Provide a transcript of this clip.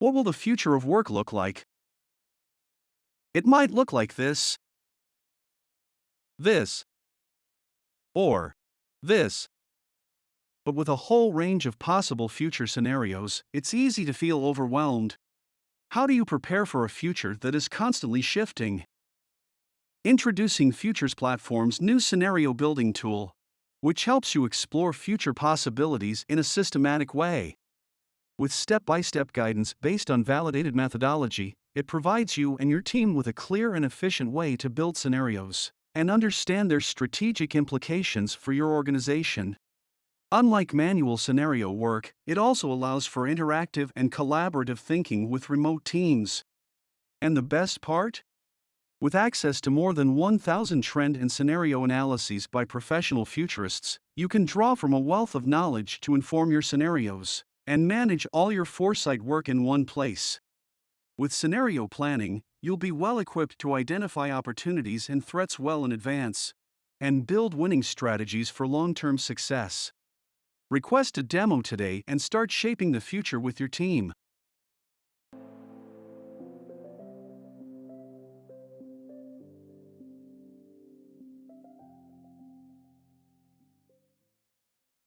What will the future of work look like? It might look like this, or this. But with a whole range of possible future scenarios, it's easy to feel overwhelmed. How do you prepare for a future that is constantly shifting? Introducing Futures Platform's new scenario building tool, which helps you explore future possibilities in a systematic way. With step-by-step guidance based on validated methodology, it provides you and your team with a clear and efficient way to build scenarios and understand their strategic implications for your organization. Unlike manual scenario work, it also allows for interactive and collaborative thinking with remote teams. And the best part? With access to more than 1,000 trend and scenario analyses by professional futurists, you can draw from a wealth of knowledge to inform your scenarios and manage all your foresight work in one place. With scenario planning, you'll be well equipped to identify opportunities and threats well in advance and build winning strategies for long-term success. Request a demo today and start shaping the future with your team.